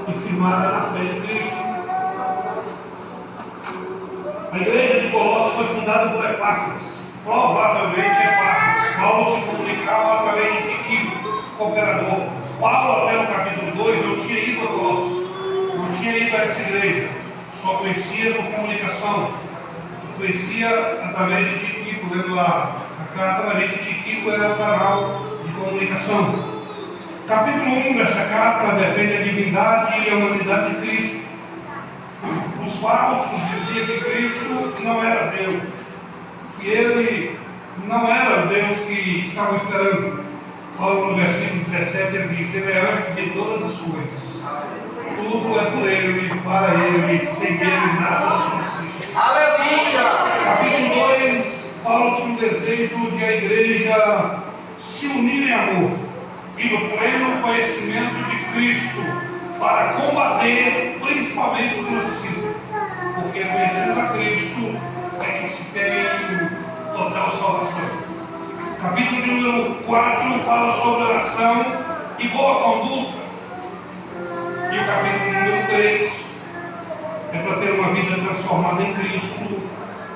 e firmada na fé de Cristo. A igreja de Colossos foi fundada por Epáfras, provavelmente Epáfras. Paulo se comunicava através de Tíquico, cooperador. Paulo, até no capítulo 2, não tinha ido a Colossos, não tinha ido a essa igreja, só conhecia por comunicação, só conhecia através de Tíquico, lendo a carta, mas de Tíquico era o canal de comunicação. Capítulo 1 dessa carta defende a divindade e a humanidade de Cristo. Os falsos diziam que Cristo não era Deus, que Ele não era o Deus que estavam esperando. Paulo, no versículo 17, ele diz: Ele é antes de todas as coisas. Tudo é por Ele, para Ele, sem Ele nada subsiste. Aleluia! Capítulo 2, Paulo tinha um desejo de a igreja se unir em amor e no pleno conhecimento de Cristo, para combater principalmente o gnosticismo, porque conhecendo a Cristo é que se tem total salvação. Capítulo de número 4 fala sobre oração e boa conduta, e o capítulo número 3 é para ter uma vida transformada em Cristo,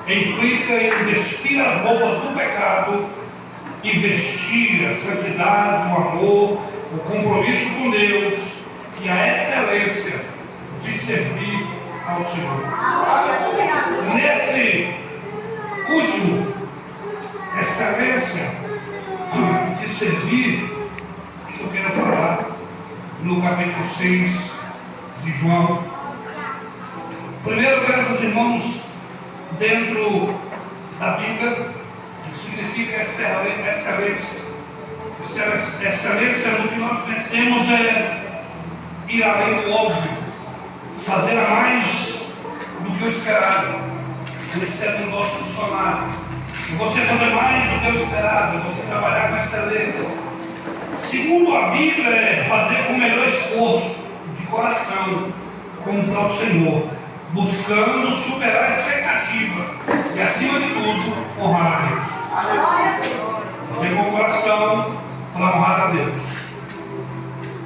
implica em despir as roupas do pecado e vestir a santidade, o amor, o compromisso com Deus e a excelência de servir ao Senhor. Nesse último, excelência de servir, que eu quero falar no capítulo 6 de João. Primeiro, quero que os irmãos, dentro da Bíblia, que significa excelência. Excelência no que nós conhecemos é ir além do óbvio, fazer a mais do que o esperado. Exceto o nosso funcionário. E você fazer mais do que o esperado, você trabalhar com excelência. Segundo a Bíblia, é fazer com o melhor esforço, de coração, como para o Senhor, buscando superar a expectativa e, acima de tudo, honrar a Deus. Fazer com o coração para honrar a Deus.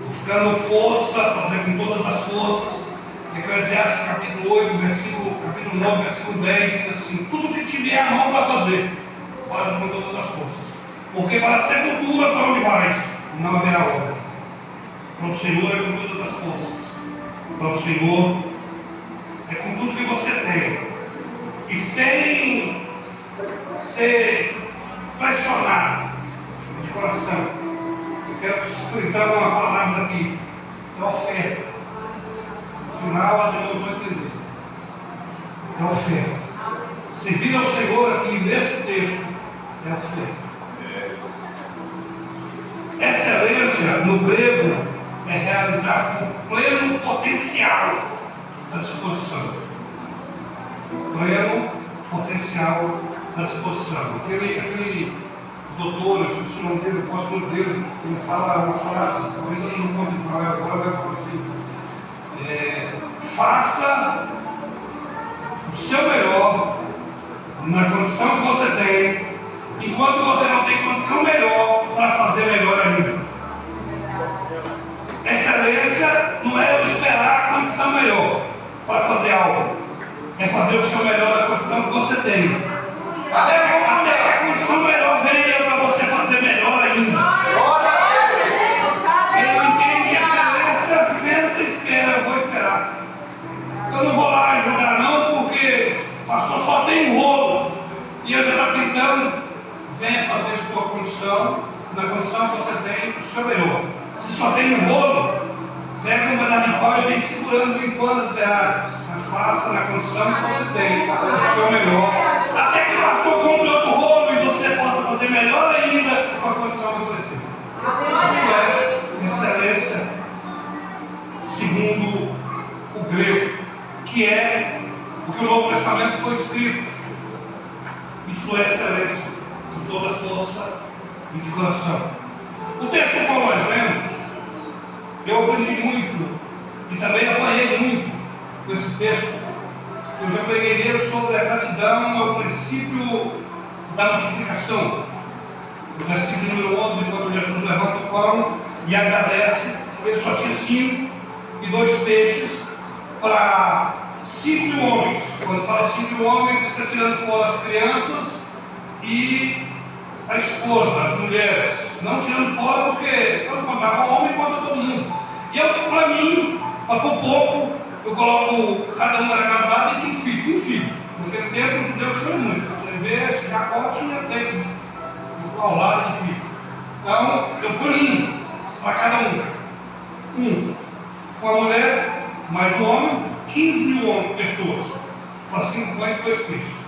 Buscando força, fazer com todas as forças. Eclesiastes capítulo 8, capítulo 9, versículo 10 diz assim: tudo que tiver a mão para fazer, faz com todas as forças. Porque para a sepultura, para onde vais, não haverá obra. Para o Senhor é com todas as forças. Para o Senhor é com tudo que você tem. E sem ser pressionado de coração. Eu quero frisar uma palavra aqui. É oferta. No final, os irmãos vão entender. É oferta. Servir ao Senhor aqui nesse texto é oferta. Excelência no grego é realizar com pleno potencial da disposição. Pleno potencial da disposição. Aquele doutor, eu esqueci o nome dele, o apóstolo dele, ele fala uma frase, talvez eu não ouvi falar agora, mas fala assim: faça o seu melhor na condição que você tem, enquanto você não tem condição melhor para fazer melhor ainda. Excelência não é eu esperar a condição melhor para fazer algo, é fazer o seu melhor na condição que você tem, até que a condição melhor venha para você fazer melhor ainda. Ele não entende excelência, senta e espera. Eu vou esperar, eu não vou lá ajudar não, porque o pastor só tem um rolo e eu já estou pintando. Venha fazer sua condição, na condição que você tem, o seu melhor. Se só tem um rolo, pega um pedaço de pau e vem segurando, limpando as beiradas. Mas faça na condição que você tem, o seu melhor. Até que o pastor compre outro rolo e você possa fazer melhor ainda com a condição que você tem. Isso é excelência, segundo o grego, que é o que o Novo Testamento foi escrito. Isso é excelência, com toda força e de coração. O texto que nós lemos, eu aprendi muito e também apanhei muito com esse texto. Eu já preguei nele sobre a gratidão ao princípio da multiplicação. No versículo número 11, quando Jesus levanta o pão e agradece, ele só tinha 5, e 2 peixes para 5.000 homens. Quando fala 5.000 homens, está tirando fora as crianças e a esposa, as mulheres. Não tirando fora porque eu não contava homem, conta todo mundo. E eu, para mim, para por pouco, eu coloco, cada um era casado e tinha um filho. Naquele tempo os judeus tinham muito. Você vê, Jacó tinha tempo ao lado de filho. Então, eu pus para cada um. Com a mulher, mais o homem, 15.000 pessoas. Para 5 pães e 2 peixes.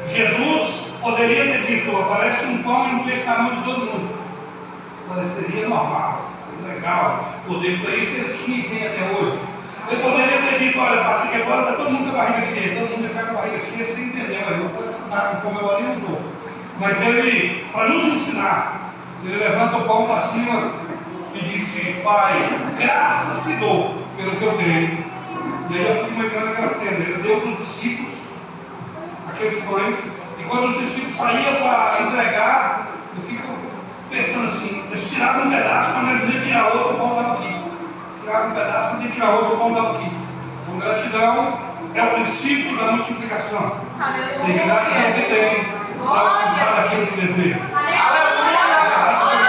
Jesus poderia ter dito, aparece um pão e um peixe na mão de todo mundo. Pareceria normal, legal. Poder para isso ele tinha e tem até hoje. Ele poderia ter dito, olha, a partir de agora está todo mundo com a barriga cheia, todo mundo ficar com a barriga cheia, você entendeu, eu vou estar com fome, eu ali não estou. Mas ele, para nos ensinar, ele levanta o pão para cima e disse, Pai, graças te dou pelo que eu tenho. E aí eu fico imaginando aquela cena, ele deu para os discípulos aqueles pães, e quando os discípulos saíam para entregar, eu fico pensando assim, eles tiravam um pedaço, quando eles iam tirar outro, o pão estava aqui. Tiravam um pedaço, quando iam tirar outro, o pão estava aqui. Então gratidão é o princípio da multiplicação. Seja grato pelo que tem, para alcançar daquilo que deseja. Aleluia!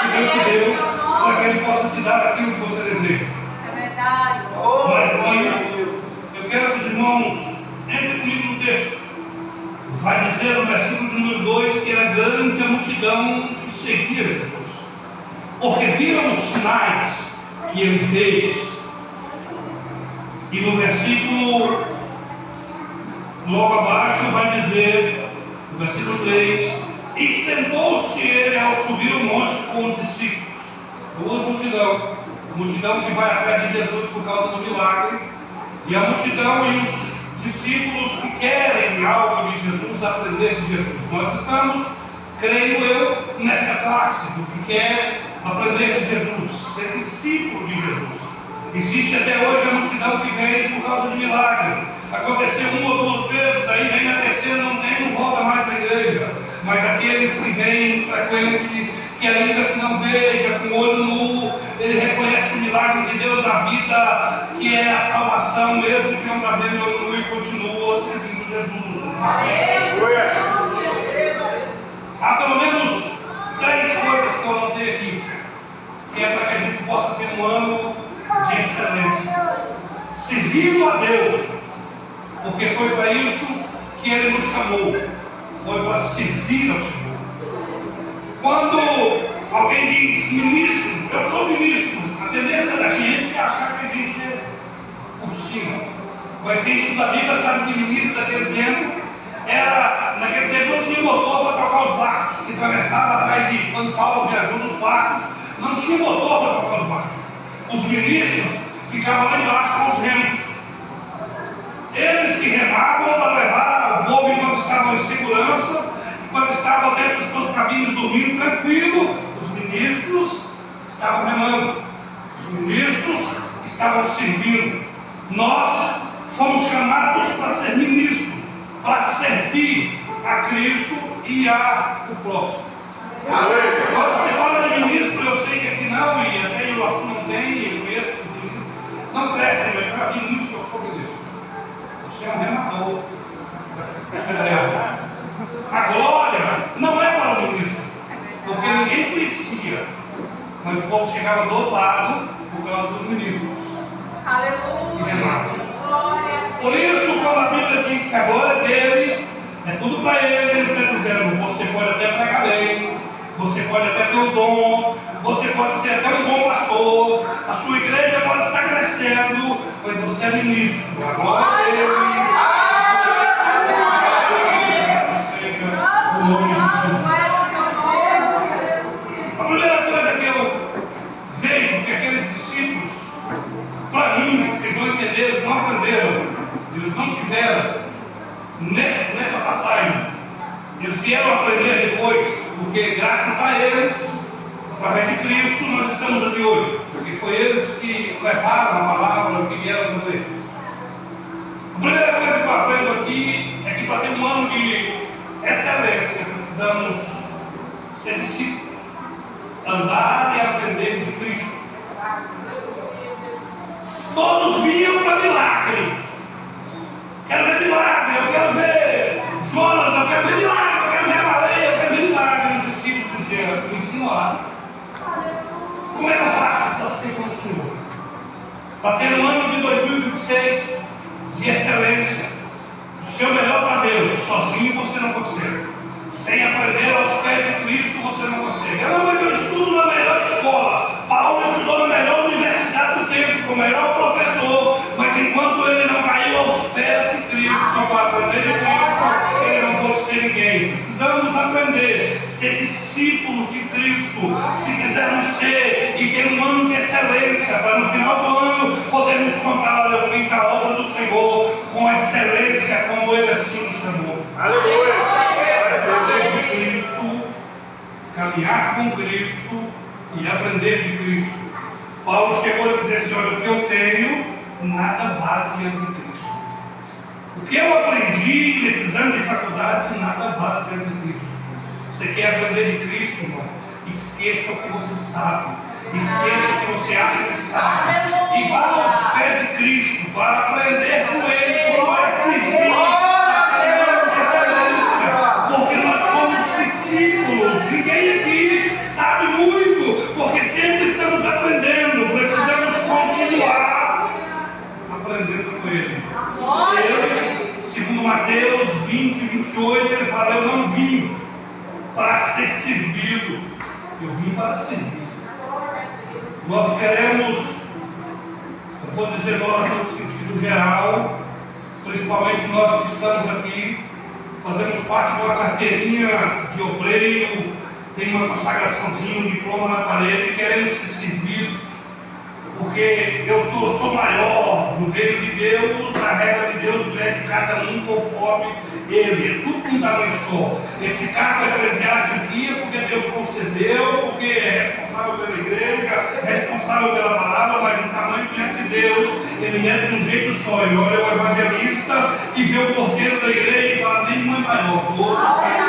Que Deus te deu, para que Ele possa te dar daquilo que você deseja. É verdade. Mas eu quero que os irmãos entrem comigo no texto. Vai dizer no versículo de número 2 que era grande a multidão que seguia Jesus, porque viram os sinais que ele fez. E no versículo logo abaixo vai dizer, no versículo 3, e sentou-se ele ao subir o monte com os discípulos. Duas multidão, a multidão que vai atrás de Jesus por causa do milagre, e a multidão e os discípulos que querem algo de Jesus, aprender de Jesus. Nós estamos, creio eu, nessa classe do que quer aprender de Jesus, ser discípulo de Jesus. Existe até hoje a multidão que vem por causa de milagre. Aconteceu 1 ou 2 vezes, aí vem na terceira, não tem, não volta mais para a igreja. Mas aqueles que vêm frequente, que ainda que não veja, com o olho nu, ele reconhece o milagre de Deus na vida, que é a salvação, mesmo que não está vendo o olho nu, e continua seguindo Jesus. Há pelo menos 3 coisas que eu anotei aqui, que é para que a gente possa ter um ano de excelência. Servindo a Deus, porque foi para isso que Ele nos chamou, foi para servir ao Senhor. Quando alguém diz ministro, eu sou ministro, a tendência da gente é achar que a gente é por cima. Mas quem estuda a Bíblia sabe que ministro naquele tempo não tinha motor para tocar os barcos, que atravessava atrás de, quando Paulo viajou nos barcos, não tinha motor para tocar os barcos. Os ministros ficavam lá embaixo com os remos. Eles que remavam para levar o povo enquanto estavam em segurança, quando estavam dentro de suas cabines dormindo tranquilo, os ministros estavam remando, os ministros estavam servindo. Nós fomos chamados para ser ministros, para servir a Cristo e ao próximo. Quando você fala de ministro, eu sei que aqui não, e até o assunto não tem, eu conheço os ministros, não crescem, mas para mim muitos que eu sou ministro. Você é um remador. A glória não é para o ministro, porque ninguém conhecia, mas o povo chegava do outro lado por causa dos ministros. Aleluia! Por isso, quando a Bíblia diz que a glória dele é tudo para ele, ele está dizendo: você pode até pregar bem, você pode até ter o dom, você pode ser até um bom pastor, a sua igreja pode estar crescendo, mas você é ministro. A glória dele. A primeira coisa que eu vejo que aqueles discípulos, para mim, vocês vão entender, eles não aprenderam, eles não tiveram nessa passagem, eles vieram aprender depois, porque graças a eles, através de Cristo, nós estamos aqui hoje, porque foi eles que levaram a palavra, o que vieram fazer. A primeira coisa que eu aprendo aqui é que para ter um ano de excelência, precisamos ser discípulos, andar e aprender de Cristo. Todos vinham para milagre. Quero ver milagre, eu quero ver Jonas, eu quero ver milagre, eu quero ver a baleia, eu quero ver milagre. Os discípulos diziam, me ensina a orar. Como é que eu faço para ser como o Senhor? Para ter um ano de 2026 de excelência, do seu melhor para Deus, sozinho você não consegue. Sem aprender aos pés de Cristo você não consegue. Não, mas eu estudo na melhor escola. Paulo estudou na melhor universidade do tempo, com o melhor professor, mas enquanto ele não caiu aos pés de Cristo para aprender de Cristo, ele não pode ser ninguém. Precisamos aprender, ser discípulos de Cristo, se quisermos ser e ter um ano de excelência, para no final do ano podermos contar: olha, eu fiz a obra do Senhor com excelência, como Ele assim nos chamou. Aleluia! Aprender de Cristo, caminhar com Cristo e aprender de Cristo. Paulo chegou a dizer assim: olha, o que eu tenho, nada vale diante de Cristo. O que eu aprendi nesses anos de faculdade, nada vale diante de Cristo. Você quer aprender de Cristo, irmão? Esqueça o que você sabe. Esqueça o que você acha que sabe. E vá aos pés de Cristo para aprender com Ele como é servir. Porque nós somos discípulos. Ninguém aqui sabe muito, porque sempre estamos aprendendo. Precisamos continuar aprendendo com Ele. Ele, segundo Mateus 20, 28, ele fala: eu não vim para ser servido, eu vim para servir. Nós queremos, eu vou dizer nós no sentido geral, principalmente nós que estamos aqui, fazemos parte de uma carteirinha de obreiro, tem uma consagraçãozinha, um diploma na parede, queremos ser servidos, porque eu sou maior no reino de Deus, a regra de Deus mede cada um conforme ele, é tudo com um tamanho só. Esse cargo eclesiástico aqui é porque Deus concedeu, porque é responsável pela igreja, responsável pela palavra, mas no tamanho diante de Deus, ele mede de um jeito só. Ele olha o evangelista e vê o porteiro da igreja e fala: nenhum é maior, todos sabem.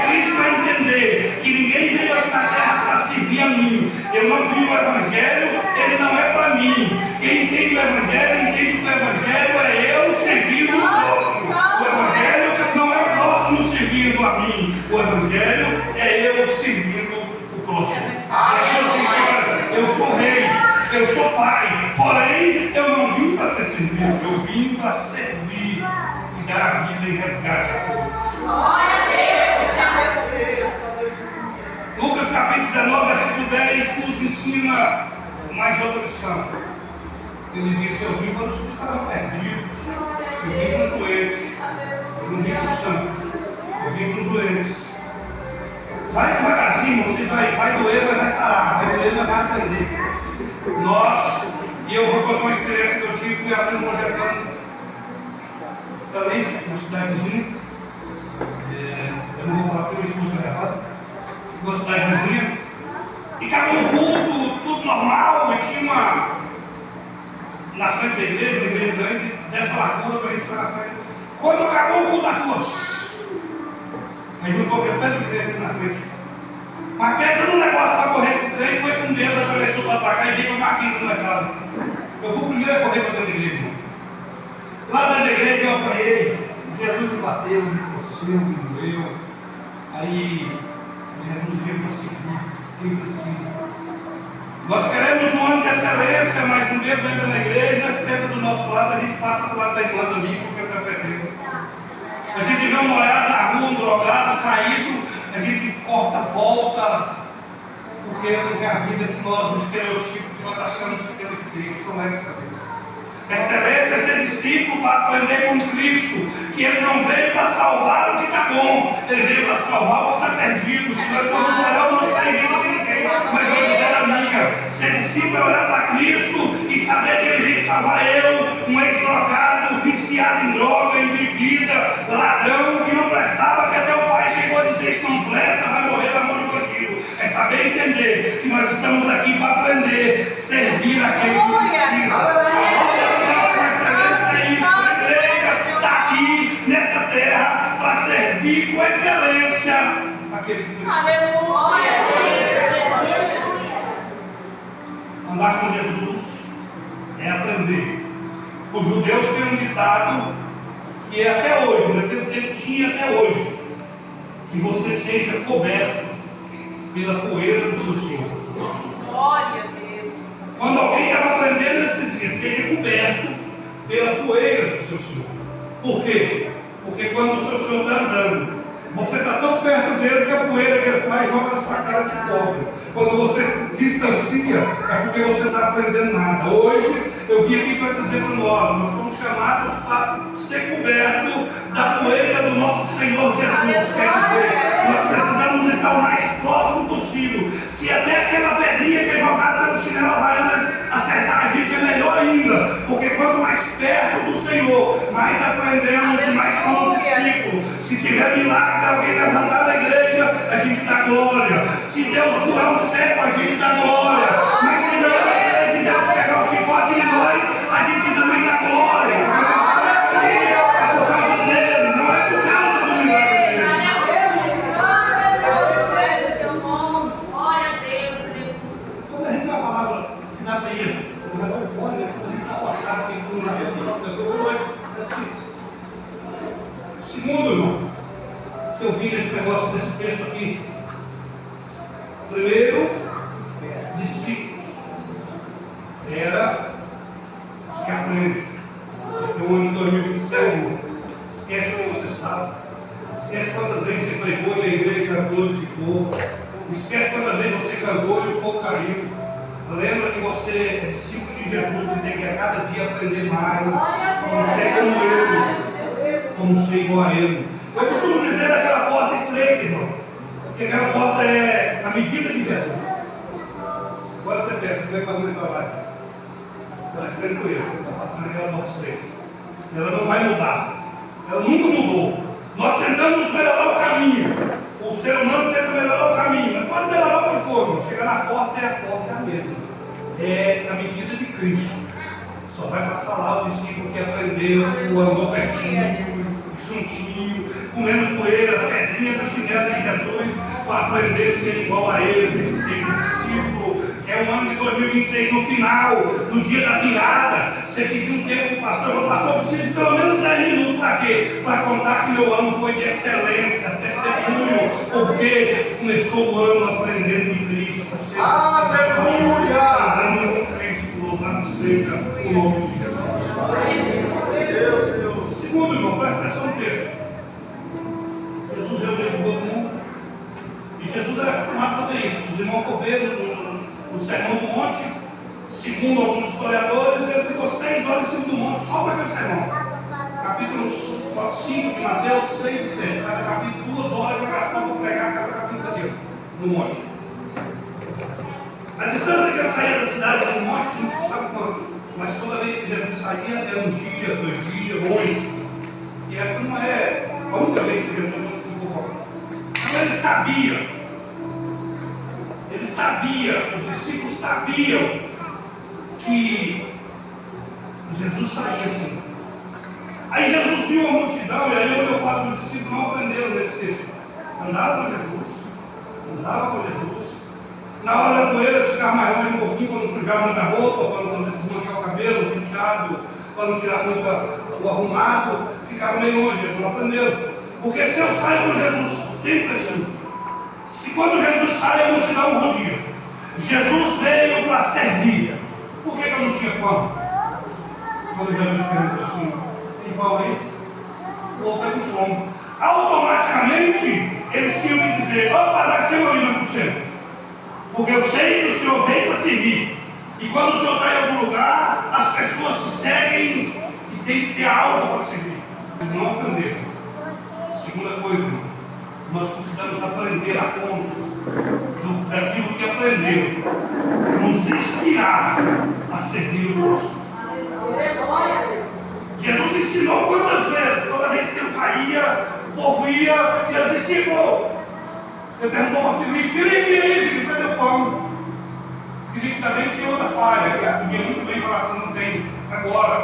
Cristo vai entender que ninguém veio aqui na terra para servir a mim. Eu não vi o evangelho, ele não é para mim. Quem entende o evangelho, entende que o evangelho é eu servindo o próximo. O evangelho não é o próximo servindo a mim. O evangelho é eu servindo o próximo. Jesus disse: olha, eu sou rei, eu sou pai, porém eu não vim para ser servido, eu vim para servir e dar a vida em resgate a todos. Glória a Deus! Lucas capítulo 19, versículo 10 nos ensina mais outra lição. Ele disse: eu vim para os que estavam perdidos, eu vim para os doentes, eu não vim para os santos, eu vim para os doentes. Vai devagarzinho, vocês vai doer, mas vai sarar, vai doer, mas vai aprender. E eu vou contar uma experiência que eu tive, fui abrir um projetando também, uma cidade vizinha. Eu não vou falar porque minha esposa está gravada. Uma cidade vizinha. E acabou um culto, tudo normal, e tinha uma, na frente da igreja grande, dessa largura para a gente ficar na frente. Quando acabou o culto das ruas, aí juntou aquele tanto de crente aqui na frente. Mas pensa num negócio para correr com o trem, foi com o dedo, atravessou para cá e veio com a marquinha no mercado. Eu fui o primeiro a correr para dentro da igreja. Lá dentro da igreja eu apanhei, Jesus me bateu, me torceu, me doeu. Aí Jesus veio para servir quem precisa. Nós queremos um ano de excelência, mas um dedo entra na igreja, senta do nosso lado, a gente passa do lado da irmã ali, porque está fedendo. A gente vê um molhado na rua, um drogado, caído, a gente corta, volta, porque é a vida que nós, um estereotipo que nós achamos que temos que ter, isso não é excelência. Excelência é ser discípulo para aprender com Cristo, que Ele não veio para salvar o que está bom, Ele veio para salvar o que está perdido. Se nós formos olhar, eu não sei vida de ninguém, mas eu dizer a minha. Ser discípulo é olhar para Cristo e saber que Ele veio salvar eu, um ex-drogado, viciado em droga, em bebida, ladrão, que não prestava, que até o pai chegou a dizer: isso não presta, vai morrer na mão do bandido. É saber entender que nós estamos aqui para aprender, servir aquele que precisa. Nessa terra para servir com excelência aquele que precisa. Aleluia! Andar com Jesus aprender. Os judeus têm um ditado que é até hoje, naquele tempo tinha até hoje, que você seja coberto pela poeira do seu Senhor. Glória a Deus. Quando alguém estava aprendendo, ele dizia, seja coberto pela poeira do seu Senhor. Por quê? Porque quando o seu Senhor está andando, você está tão perto dele que a poeira que ele faz joga na sua cara de cobre. Quando você distancia, é porque você não está aprendendo nada. Hoje, eu vim aqui para dizer para nós somos chamados para ser cobertos da poeira do nosso Senhor Jesus. Quer dizer, nós precisamos estar o mais próximo possível. Se até aquela pedrinha que é jogada pelo chinelo havaiana acertar a gente, é melhor ainda. Porque quanto mais perto do Senhor, mais aprendemos e mais somos discípulos. Se tiver milagre de alguém levantar da igreja, a gente dá glória. Se Deus curar um cego, a gente dá glória. Mas se Deus pegar o chicote de nós, a gente também dá glória. É por causa dele, não é por causa do milagre dele. Quando a gente dá a palavra que dá para ir, quando a gente dá o achado que entrou na mesa, segundo, irmão, que eu vi nesse negócio, nesse texto aqui. Primeiro, discípulos. Era os que aprendem. Porque o ano de 2027, esquece o que você sabe. Esquece quantas vezes você pregou e a igreja glorificou. Esquece quantas vezes você cantou e o fogo caiu. Lembra que você é discípulo de Jesus e tem que a cada dia aprender mais. Como ser como ele. Como ser igual a ele. Eu costumo dizer daquela porta estreita, irmão. Porque aquela porta é a medida de Jesus. Agora você pensa, como é que vai aumentar lá? Está sendo com ele, está passando aquela porta estreita. Ela não vai mudar. Ela nunca mudou. Nós tentamos melhorar o caminho. O ser humano tenta melhorar o caminho. Mas pode melhorar o que for, irmão. Chegar na porta, é a mesma. É a medida de Cristo. Só vai passar lá o discípulo que aprendeu, o andou pertinho, juntinho, comendo poeira, pedrinha do chinelo de Jesus, para aprender a ser igual a ele, ser discípulo. Que é o ano de 2026, no final, no dia da virada, você pediu um tempo para o pastor, preciso de pelo menos 10 minutos para quê? Para contar que meu ano foi de excelência, testemunho, porque começou o ano aprendendo de Cristo, andando com Cristo, louvado seja o nome de Jesus. Segundo, irmão, presta atenção no texto. Jesus reuniu todo mundo. E Jesus era acostumado a fazer isso. Os irmãos foram ver no Sermão do Monte, segundo alguns historiadores, ele ficou 6 horas em cima do monte só para aquele sermão. Capítulos 5 de Mateus, 6 e 7. Cada capítulo 2 horas ele gastou para pregar cada capítulo daquele, no monte. A distância que ele saía da cidade do monte, não se sabe quanto, mas toda vez que Jesus saía, era 1 dia, 2 dias, longe. E essa não é a única vez que Jesus não explicou como. Mas ele sabia, os discípulos sabiam que Jesus saía assim. Aí Jesus viu a multidão, e aí eu falo que os discípulos não aprenderam nesse texto. Andavam com Jesus. Na hora da poeira eles ficavam mais longe um pouquinho para não sujar muita roupa, para não fazer desmanchar o cabelo, o penteado, para não tirar muito o arrumado, ficavam meio longe, eles não aprenderam. Porque se eu saio com Jesus, sempre assim. Se quando Jesus sai, a multidão rodia. Jesus veio para servir. Por que eu não tinha pão? Quando Jesus perguntou assim, tem pão aí? O povo está com fome. Automaticamente, eles tinham que dizer, opa, nós temos alimento para o Senhor. Porque eu sei que o Senhor veio para servir. E quando o Senhor está em algum lugar, as pessoas te seguem e tem que ter algo para servir. Eles não aprenderam. Segunda coisa, irmão, nós precisamos aprender a ponto daquilo que aprendeu, nos inspirar a servir o próximo. Jesus ensinou quantas vezes, toda vez que ele saía, o povo ia, e ele disse, ele perguntou para Filipe, cadê o pão? Filipe também tinha outra falha, que podia muito bem falar assim, não tem agora.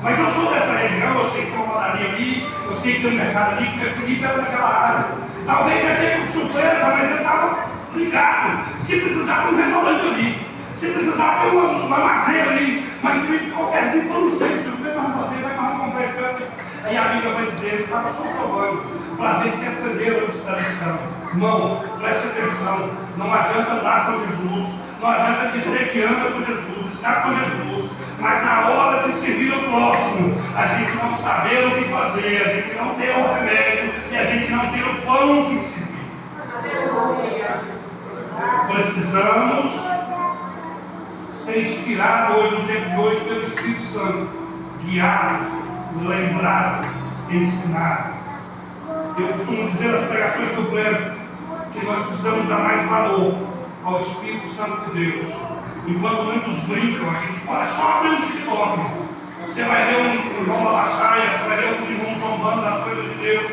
Mas eu sou dessa região, eu sei que tem uma padaria ali, eu sei que tem um mercado ali, porque Filipe era daquela área. Talvez ele tenha de surpresa, mas ele estava ligado. Se precisava de um restaurante ali, Se precisar ter uma armazém ali, mas se qualquer dia for, não sei, se o Pedro vai fazer, vai comprar esse cara. Aí a Bíblia vai dizer, eles estavam só provando, para ver se aprenderam essa lição. Irmão, preste atenção, não adianta andar com Jesus, não adianta dizer que anda com Jesus, está com Jesus, mas na hora de servir o próximo, a gente não saber o que fazer, a gente não ter o remédio e a gente não ter o pão que servir. Precisamos ser inspirados hoje, no tempo de hoje, pelo Espírito Santo, guiado, lembrado, ensinado. Eu costumo dizer nas pregações que eu prego que nós precisamos dar mais valor ao Espírito Santo de Deus. Enquanto muitos brincam, a gente fala só abrir um TikTok. Você vai ver um irmão Malachaia, você vai ver uns irmãos zombando das coisas de Deus,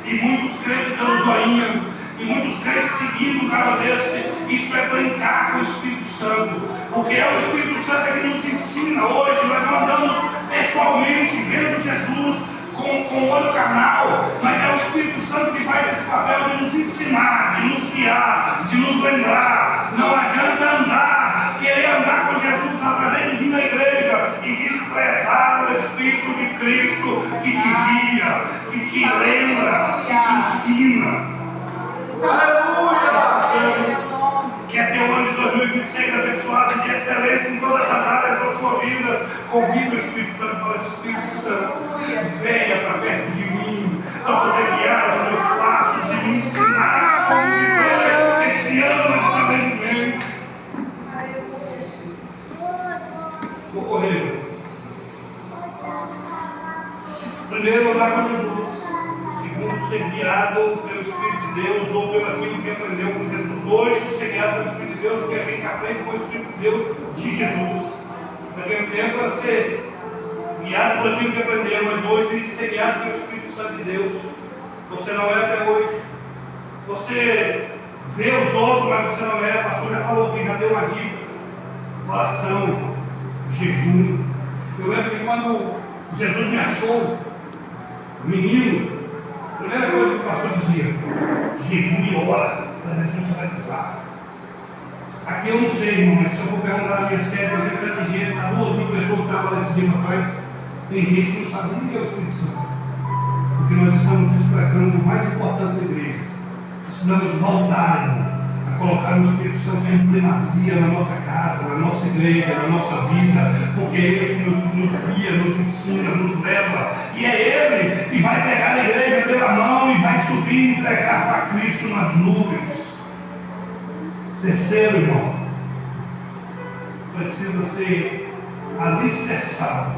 e muitos crentes dando joinha, e muitos crentes seguindo um cara desse. Isso é brincar com o Espírito Santo, porque é o Espírito Santo que nos ensina hoje. Nós não andamos pessoalmente vendo Jesus com o olho carnal, mas é o Espírito Santo que faz esse papel de nos ensinar, de nos guiar, de nos lembrar. Não adianta andar, querer andar com Jesus através de vir na igreja e desprezar o Espírito de Cristo que te guia, que te lembra, que te ensina. Aleluia! Quer ter um ano de 2026 abençoado de excelência em todas as áreas da sua vida? Convida o Espírito Santo para o Espírito Santo. Venha para perto de mim, para poder guiar os meus passos e me ensinar como viver esse ano excelentemente. Vou correr. Primeiro, andar com Jesus. Segundo, ser guiado pelo Espírito de Deus ou pelo aquilo que aprendeu com Jesus. Hoje, ser guiado pelo Espírito de Deus, porque a gente aprende com o Espírito de Deus de Jesus. Naquele tempo era ser guiado por aquilo que aprendeu, mas hoje ser guiado pelo Espírito Santo de Deus. Você não é até hoje. Você vê os outros, mas você não é. O pastor já falou que já deu uma dica. Oração, jejum. Eu lembro que quando Jesus me achou, menino, a primeira coisa que o pastor dizia: jejum e ora, para Jesus se precisar. Aqui eu não sei, irmão, mas se eu for perguntar na minha série, eu tenho tanta gente, 2.000 pessoas que estavam lá esse dia atrás, tem gente que não sabe nem o que é o Espírito Santo. Porque nós estamos desprezando o mais importante da igreja. Precisamos voltar, irmão, a colocar o Espírito Santo em primazia na nossa casa, na nossa igreja, na nossa vida, porque Ele que nos guia, nos ensina, nos leva, e é Ele que vai pegar a igreja pela mão e vai subir e entregar para Cristo nas nuvens. Terceiro, irmão, precisa ser alicerçado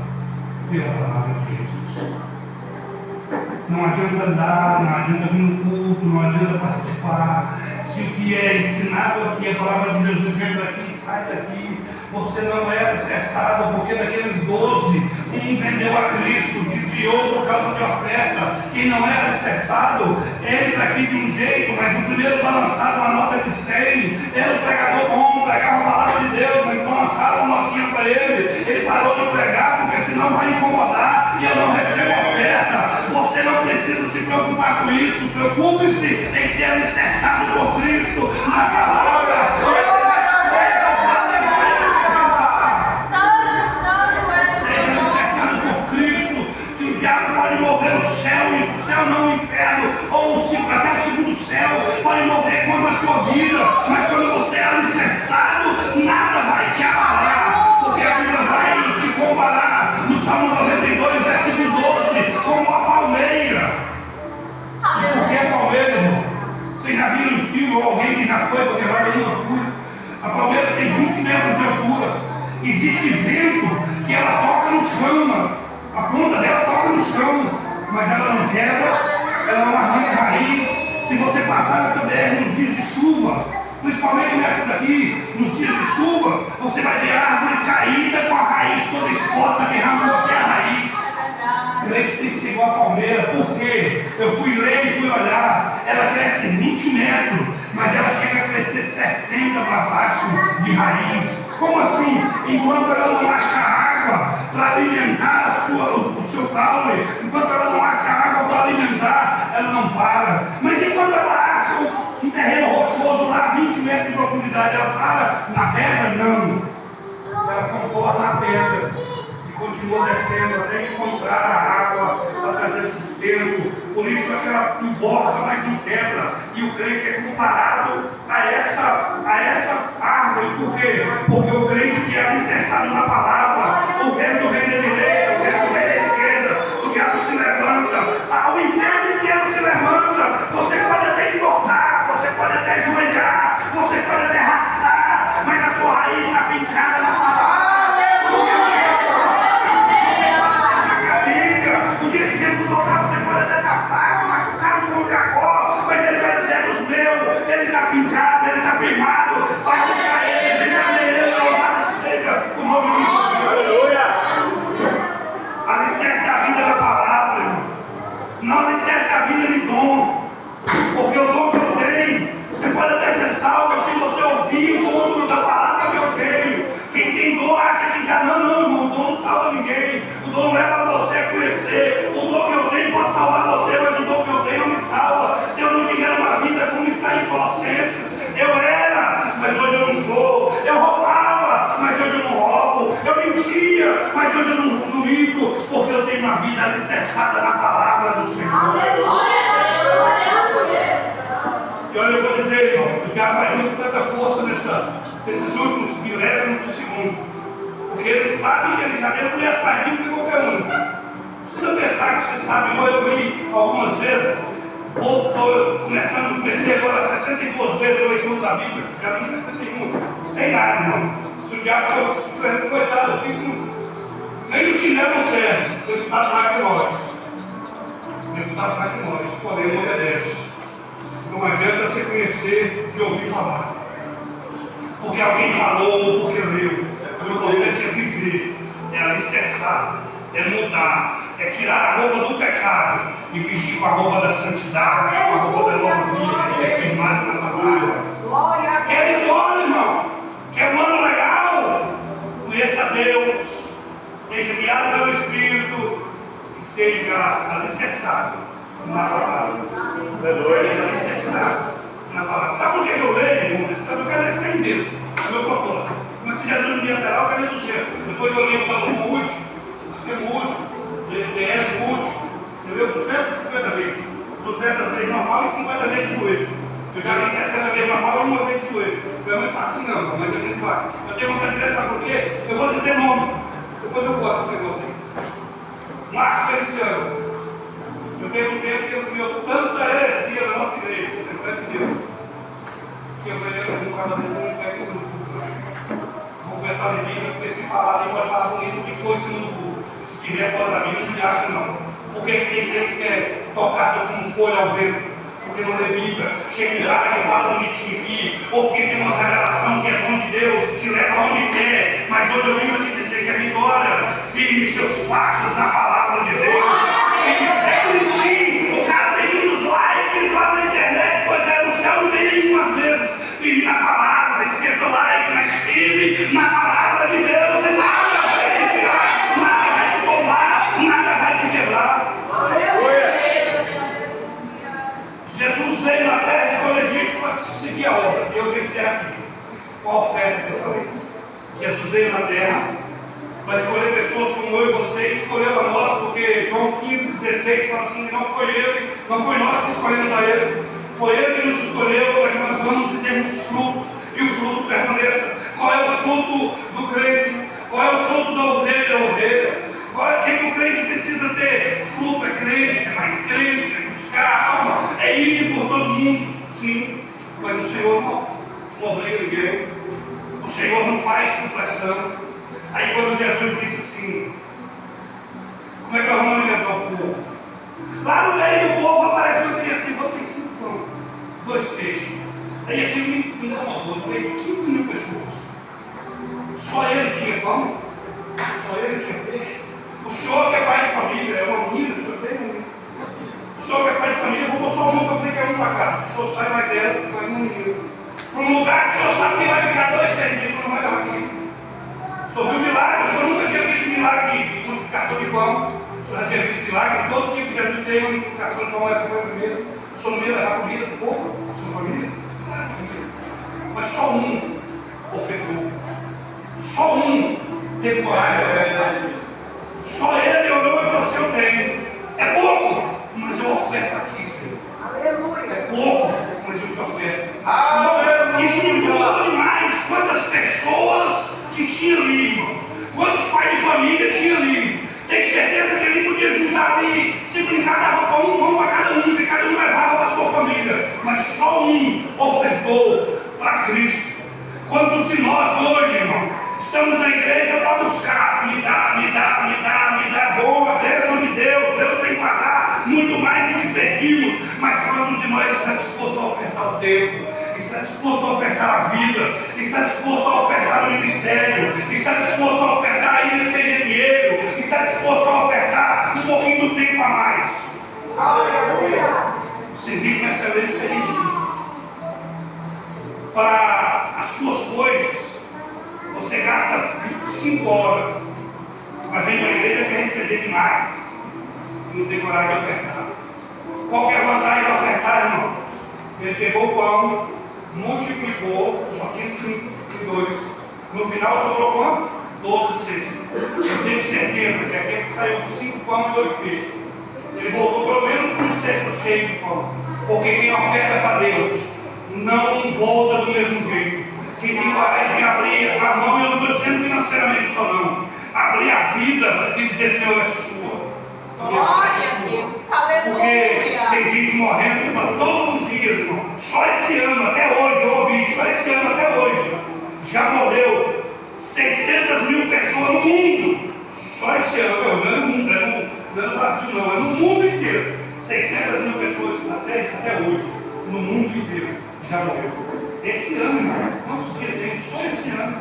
pela palavra de Jesus. Não adianta andar, não adianta vir no culto, não adianta participar. Se o que é ensinado aqui, a palavra de Jesus vem daqui, sai daqui, você não é alicerçado, porque daqueles 12, um vendeu a Cristo, desviou por causa de oferta. Quem não é alicerçado, ele está aqui de um jeito, mas o primeiro balançado uma nota de 100, era um pregador bom, pregava a palavra de Deus, mas balançaram uma notinha para ele parou de pregar, porque senão vai incomodar e eu não recebo oferta. Você não precisa se preocupar com isso, preocupe-se em ser alicerçado por Cristo na palavra. Mover o céu e o céu não o inferno, ou até o segundo céu pode mover contra a sua vida, mas quando você é alicerçado, nada vai te abalar, porque a Bíblia vai te comparar no Salmo 92, versículo 12, como a palmeira. E por que a palmeira, irmão? Vocês já viram um filme ou alguém que já foi, porque lá eu não fui. A palmeira tem 20 metros de altura, existe vento que ela toca no chão. A ponta dela toca no chão, mas ela não quebra, ela não arranca raiz. Se você passar nessa BR nos dias de chuva, principalmente nessa daqui, nos dias de chuva, você vai ver a árvore caída com a raiz toda exposta, que arrancou até a raiz. O crente tem que ser igual a palmeira. Por quê? Eu fui ler e fui olhar. Ela cresce 20 metros, mas ela chega a crescer 60 para baixo de raiz. Como assim? Enquanto ela não acha água para alimentar o seu caule, enquanto ela não acha água para alimentar, ela não para. Mas enquanto ela acha um terreno rochoso lá, 20 metros de profundidade, ela para na pedra? Não. ela contorna a pedra e continua descendo até encontrar a água para trazer sustento. Por isso é que ela emborca, mas não quebra. E o crente é comparado a essa árvore. Por quê? Porque o crente que é alicerçado na palavra, o vento vem da direita, o vento vem da esquerda, o diabo se levanta, o inferno inteiro se levanta. Você pode até engordar, você pode até ajoelhar, você pode até arrastar, mas a sua raiz está fincada na palavra. O dia que Jesus voltar, você pode até estar fraco, machucado como Jacó, mas ele vai dizer dos meus, ele está fincado, ele está firmado, vai buscar ele, vem trazer ele, louvado seja o nome de Jesus. Aleluia! Alicerce a vida da palavra, irmão. Não alicerce a vida de dom, porque o dom que eu tenho, você pode até ser salvo se você ouvir o dom da palavra que eu tenho. Quem tem dom acha que já não, irmão, o dom não salva ninguém, o dom leva você a conhecer, o dom que eu tenho pode salvar você, mas o dom que eu tenho não me salva. Se eu não tiver uma vida como está em Colossenses, eu era, mas hoje eu não sou, eu roubava, mas hoje eu não roubo, eu mentia, mas hoje eu não minto, porque eu tenho uma vida alicerçada na palavra do Senhor. E olha, eu vou dizer, irmão, o diabo vai vir com tanta força nesses últimos milésimos de segundo. Porque ele sabe que ele já deve conhecer mais Bíblia que qualquer um. Precisa pensar que você sabe, igual eu li algumas vezes, comecei agora 62 vezes a leitura da Bíblia, já li 61, sem nada, irmão. Se o diabo for coitado, eu fico. Nem no chinelo não serve, ele sabe mais que nós. Ele sabe mais que nós, porém ele obedece. Não adianta você conhecer de ouvir falar. Porque alguém falou ou porque leu. O importante é viver, é alicerçar, é mudar, é tirar a roupa do pecado e vestir com a roupa da santidade, com a roupa da nova vida, ser firmado na palavra. Quer vitória, irmão? Quer um ano legal? Conheça a Deus, seja guiado pelo Espírito e seja alicerçado na palavra. Seja alicerçado na palavra. Sabe por que eu leio, irmão? Eu quero ler 100 vezes. É o meu propósito. Mas se Jesus não ia terá, eu quero ler 200. Depois eu leio o tal do Mude, você Mude, DDS Mude, entendeu? 250 vezes. 200 vezes normal e 50 vezes de joelho. Eu já li 60 vezes normal e uma vez de joelho. Pelo menos assim não, mas a gente vai. Eu tenho vontade de ler, sabe por quê? Eu vou dizer nome. Depois eu boto esse negócio aí. Marcos Feliciano. Eu tenho um tempo que ele criou tanta heresia na nossa igreja, Assembleia de Deus, que eu falei, eu nunca mais não pego isso no culto. Vou começar a Bíblia, porque se falar, ele pode falar bonito que foi isso no culto. Se estiver fora da Bíblia, não me acha não. Por que tem gente que é tocado como folha ao vento? Porque não lê Bíblia, chega um cara que fala bonitinho aqui, ou porque tem uma revelação que é dom de Deus, te leva aonde quer, mas hoje eu venho te dizer que a vitória, firme seus passos na palavra de Deus. É bonitinho, o cara tem muitos likes lá na internet, pois é, no céu não tem nenhuma vezes, firme na palavra, esqueça o like, mas firme na palavra de Deus, e nada vai te tirar, nada vai te tomar, nada vai te quebrar. Jesus veio na terra e escolheu gente para seguir a obra. E eu venho dizer aqui, qual a oferta que eu falei? Jesus veio na terra para escolher pessoas como eu e você, escolheu a nós, porque João 15:16 fala assim, não foi ele, não foi nós que escolhemos a ele, foi ele que nos escolheu para que nós vamos e termos frutos, e o fruto permaneça. Qual é o fruto do crente? Qual é o fruto da ovelha? A ovelha. O que o crente precisa ter? Fruto é crente, é mais crente, é buscar a alma, é ir por todo mundo, sim, mas o Senhor não obriga ninguém, o Senhor não faz supressão. Aí quando Jesus disse assim, como é que nós vamos alimentar o povo? Lá no meio do povo apareceu uma criança assim, tem 5 pão, 2 peixes. Aí aquilo me incomodou, no meio de 15 mil pessoas. Só ele tinha pão? Só ele tinha peixe? O senhor que é pai de família, é uma menina, o senhor tem um menino. O senhor que é pai de família, eu vou só um, eu falei que é um para cá. O senhor sai mais ela, mais um menino. Para um lugar que o senhor sabe que vai ficar 2 perdidos, o senhor não vai dar aqui. O senhor viu milagre, o senhor nunca tinha visto milagre de multiplicação de pão. O senhor já tinha visto milagre, todo tipo de Jesus fez uma multiplicação de pão, essa foi a primeira. O senhor não ia levar comida do povo, a sua família? Claro que ia. Mas só um ofertou. Só um teve coragem de ofertar. Só ele olhou e falou assim: eu tenho. É pouco, mas eu oferto a ti, Senhor. Aleluia. É pouco, mas eu te oferto. Aleluia. Isso me incomodou demais. Quantas pessoas que tinha ali, irmão. Quantos pais de família tinha ali. Tenho certeza que ele podia juntar ali. Se brincar, dava pão para cada um, que cada um levava para a sua família. Mas só um ofertou para Cristo. Quantos de nós hoje, irmão, estamos na igreja para buscar, me dá, bom, a bênção de Deus tem que pagar muito mais do que pedimos, mas quantos de nós está disposto a ofertar o tempo, está disposto a ofertar a vida, está disposto a ofertar o ministério, está disposto a ofertar ainda que seja dinheiro, está disposto a ofertar um pouquinho do tempo a mais? Aleluia. Servir com excelência é isso. Para as suas coisas, você gasta 25 horas, mas vem uma igreja que receber demais e não tem coragem de ofertar. Qual que é a vantagem de ofertar, irmão? Ele pegou o pão, multiplicou, só tinha 5 e 2. No final sobrou quanto? 12 cestos. Eu tenho certeza que aquele que saiu com 5 pão e 2 peixes, ele voltou pelo menos com um cesto cheio de pão. Porque quem oferta para Deus não volta do mesmo jeito. Quem tem coragem de abrir a mão, eu não estou dizendo financeiramente só não, abrir a vida e dizer: Senhor, é sua. Glória a Deus, Porque aleluia. tem gente morrendo para todos os dias, irmão. Só esse ano, até hoje, eu ouvi, só esse ano, até hoje, já morreu 600 mil pessoas no mundo. Só esse ano, não é no mundo, não é no Brasil não, é no mundo inteiro. 600 mil pessoas até hoje, no mundo inteiro, já morreu. Esse ano, irmão, quantos dias tem? Só esse ano.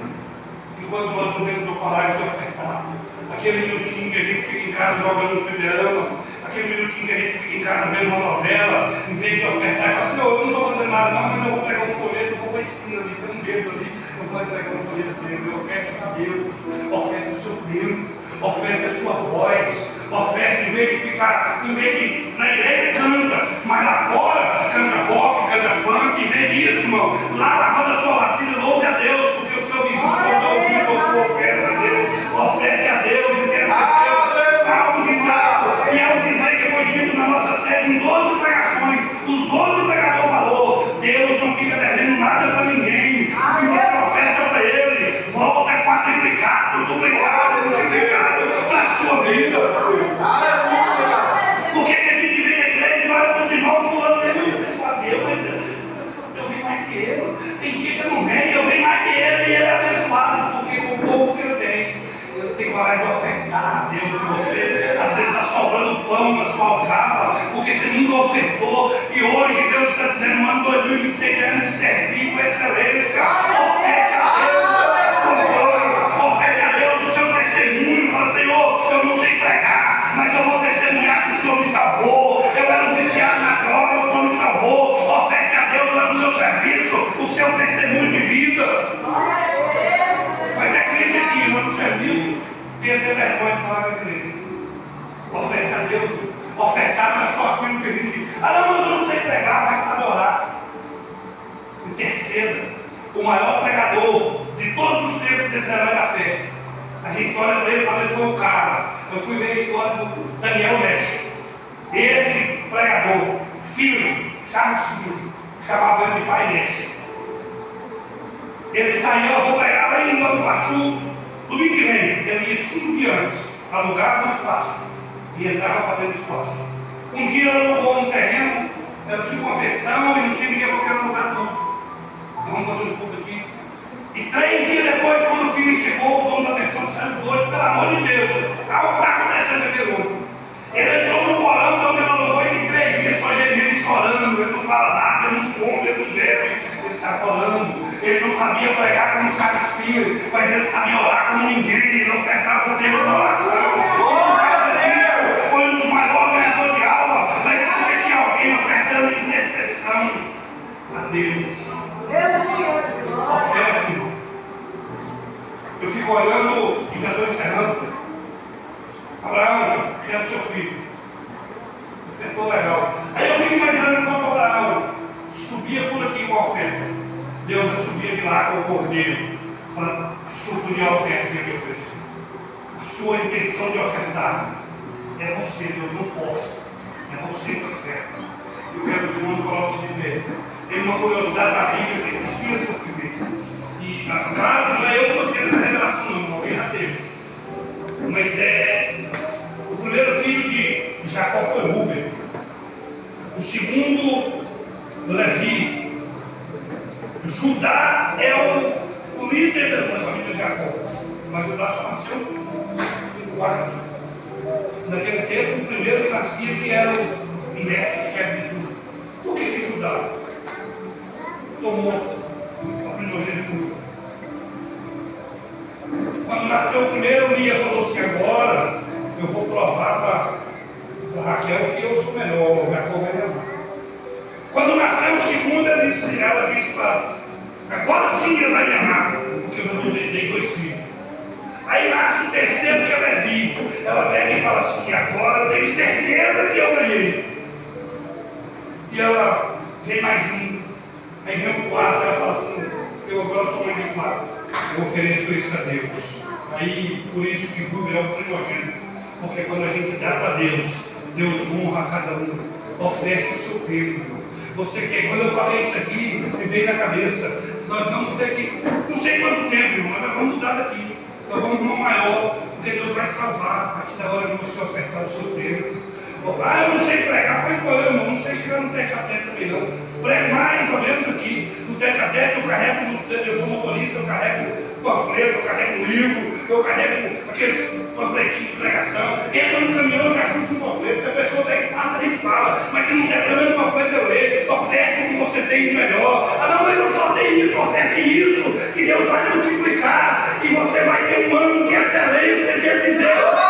Enquanto nós não temos a coragem de ofertar. Aquele minutinho que a gente fica em casa jogando no fliperama, aquele minutinho que a gente fica em casa vendo uma novela, em vez de ofertar e falar assim: eu não vou fazer nada, não, mas eu vou pegar um folheto, eu vou para a esquina ali, tem um dedo ali, eu vou entregar um folheto dele. Oferte a Deus, oferte o seu tempo, oferte a sua voz, oferte em vez de na igreja canta, mas lá fora canta rock, canta funk, em vez disso, irmão, lá lavando a sua vacina, louve a Deus, porque o seu vizinho pode ouvir com a sua oferta a Deus, oferte a Deus e tenha certeza, algo de tal, e é o dizer que foi dito na nossa série em 12 pregações, os 12 pregadores falou: Deus não fica devendo nada para ninguém, o que você oferta para Ele, volta quadruplicado, duplicado, multiplicado para a sua vida. Porque a gente vem na igreja e olha para os irmãos fulano, pessoal, Deus, mas eu venho mais que ele. Tem dia que eu não venho, eu venho mais que ele e ele é abençoado, porque com o pouco que ele tem coragem de ofertar a Deus de você. Às vezes está sobrando pão na sua aljava, porque você nunca ofertou. E hoje Deus está dizendo: no ano 2026 é ano de servir com excelência. Oferte a Deus com glória, oferte a Deus o seu testemunho. Fala: Senhor, eu não sei pregar, mas eu vou testemunhar que o Senhor me salvou. Eu era um viciado na droga, o Senhor me salvou. Oferte a Deus lá no seu serviço o seu testemunho de vida. Mas é crente aqui, mas no serviço tem até vergonha de falar que é crente. Oferte a Deus. Ofertar não é só aquilo que a gente... não, mas eu não sei pregar, mas sabe orar. Interceda. O maior pregador de todos os tempos desse herói da fé. A gente olha para ele e fala: ele foi um cara. Eu fui ver a história do Daniel Mesh. Esse pregador, filho, Charles Filho, chamava ele de Pai Mesh. Ele saía: eu vou pregar lá em Nova Iguaçu, domingo que vem. Ele ia 5 dias antes, alugava no espaço e entrava para dentro do espaço. Um dia ele alugou um terreno, era tipo uma pensão e não tinha ninguém para aquele lugar tudo. Vamos fazer um culto aqui. E 3 dias depois, quando o filho chegou, o dono da pensão saiu doido: pelo amor de Deus, olha o que está acontecendo aqui hoje. Ele entrou no porão, onde ele alugou, e em 3 dias só gemendo e chorando. Ele não fala nada, ele não come, ele não bebe, ele está orando. Ele não sabia pregar como Charles Filho, mas ele sabia orar como ninguém. Ele ofertava o tempo da oração. Por causa disso, foi um dos maiores ganhadores de alma, mas é porque tinha alguém ofertando intercessão a Deus. Oferte, irmão. Eu fico olhando e já estou encerrando. Abraão, que era o seu filho, ofertou legal. Aí eu fico imaginando quando Abraão subia por aqui com a oferta, Deus subia de lá com o cordeiro para suprir a oferta que ele ofereceu. sua intenção de ofertar. É você, Deus não força. É você que oferta. Eu quero que os irmãos coloquem de pé. Tem uma curiosidade da Bíblia que esses dias eu fui ver. E, claro, não é eu que estou tendo essa revelação, não. Alguém já teve. Mas o primeiro filho de Jacó foi Rúben. O segundo, Levi. Judá é o líder da família de Jacó. Mas Judá só nasceu em 4. Naquele tempo, o primeiro que nascia que era o mestre, chefe de tudo. Por que Judá tomou a primogenitura? Quando nasceu o primeiro, Lia falou assim: agora eu vou provar para Raquel que eu sou melhor, o Jacó vai me amar. Quando nasceu o segundo, ela disse para: agora sim ele vai me amar, porque eu já dei 2 filhos. Aí nasce o terceiro, que é Levi. Ela pega e fala assim: agora eu tenho certeza que eu ganhei. E ela vem mais um. Aí vem o quarto, ela fala assim: eu agora sou mãe de 4. Eu ofereço isso a Deus. Aí, por isso que Rubem é o primogênito. Porque quando a gente dá para Deus, Deus honra cada um. Oferte o seu tempo. Você quer, quando eu falei isso aqui, me veio na cabeça: nós vamos ter que, não sei quanto tempo, irmão, mas nós vamos mudar daqui. Nós vamos para uma maior, porque Deus vai salvar a partir da hora que você ofertar o seu tempo. Ah, eu não sei pregar, faz igual eu, não sei chegar no tete a tete também não. Prego mais ou menos aqui. No tete a tete eu carrego, eu sou motorista, eu carrego panfleto, eu carrego livro, eu carrego aqueles panfletinhos de pregação. Entra no caminhão, eu já chuto um panfleto. Se a pessoa der espaço, a gente fala. Mas se não der pelo menos panfleto, eu leio. Oferte o que você tem de melhor. Ah, não, mas eu só tenho isso, oferte isso, que Deus vai multiplicar. E você vai ter um ano de excelência diante de Deus.